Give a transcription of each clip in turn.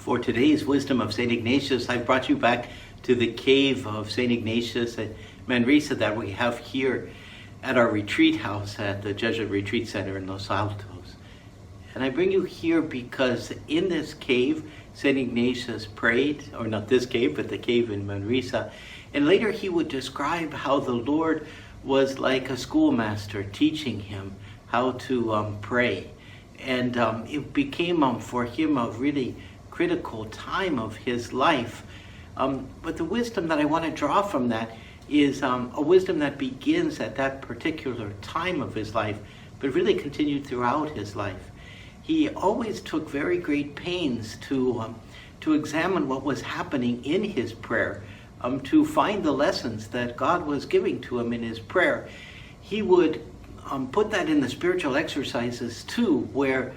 For today's Wisdom of St Ignatius, I've brought you back to the cave of St Ignatius at Manresa that we have here at our retreat house at the Jesuit Retreat Center in Los Altos. And I bring you here because in this cave, St Ignatius prayed, or not this cave, but the cave in Manresa. And later he would describe how the Lord was like a schoolmaster teaching him how to pray. And it became for him a really critical time of his life. But the wisdom that I want to draw from that is a wisdom that begins at that particular time of his life, but really continued throughout his life. He always took very great pains to examine what was happening in his prayer, to find the lessons that God was giving to him in his prayer. He would put that in the spiritual exercises too, where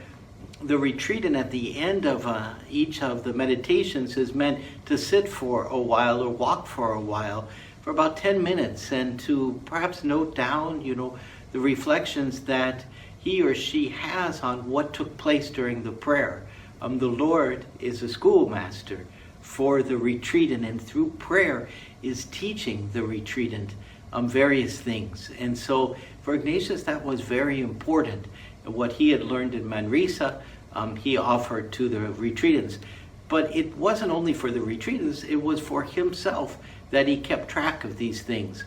the retreatant at the end of each of the meditations is meant to sit for a while or walk for a while, for about 10 minutes, and to perhaps note down, the reflections that he or she has on what took place during the prayer. The Lord is a schoolmaster for the retreatant, and through prayer is teaching the retreatant various things. And so for Ignatius, that was very important. What he had learned in Manresa, he offered to the retreatants. But it wasn't only for the retreatants, it was for himself that he kept track of these things.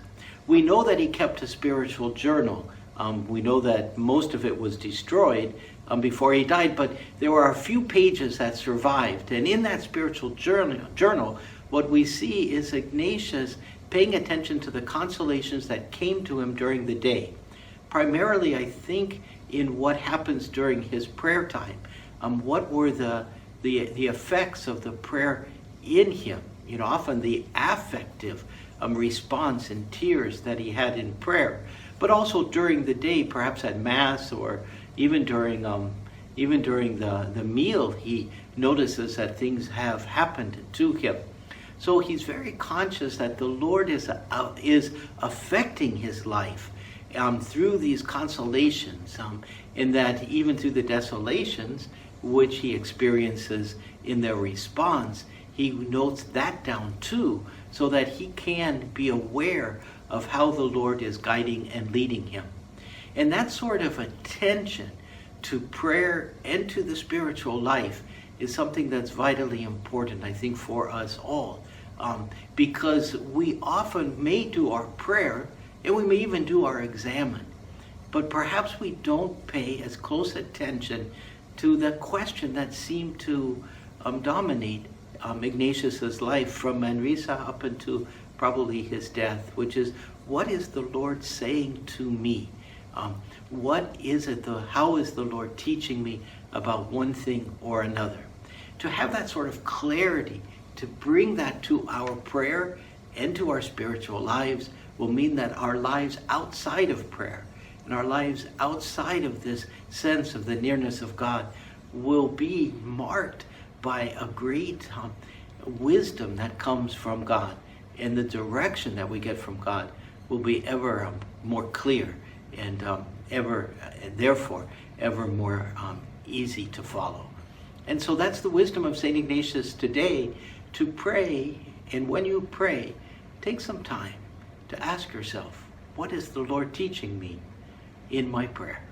We know that he kept a spiritual journal. We know that most of it was destroyed before he died, but there were a few pages that survived. And in that spiritual journal, what we see is Ignatius paying attention to the consolations that came to him during the day. Primarily, I think, in what happens during his prayer time. What were the effects of the prayer in him? Often the affective response and tears that he had in prayer, but also during the day, perhaps at Mass, or even during the meal, he notices that things have happened to him. So he's very conscious that the Lord is affecting his life through these consolations, and that even through the desolations which he experiences in their response, he notes that down too, so that he can be aware of how the Lord is guiding and leading him. And that sort of attention to prayer and to the spiritual life is something that's vitally important, I think, for us all. Because we often may do our prayer, and we may even do our examen, but perhaps we don't pay as close attention to the question that seemed to dominate Ignatius's life from Manresa up into probably his death, which is, what is the Lord saying to me? How is the Lord teaching me about one thing or another? To have that sort of clarity, to bring that to our prayer and to our spiritual lives, will mean that our lives outside of prayer and our lives outside of this sense of the nearness of God will be marked by a great wisdom that comes from God, and the direction that we get from God will be ever more clear and therefore ever more easy to follow. And so that's the wisdom of St. Ignatius today, to pray, and when you pray, take some time to ask yourself, what is the Lord teaching me in my prayer?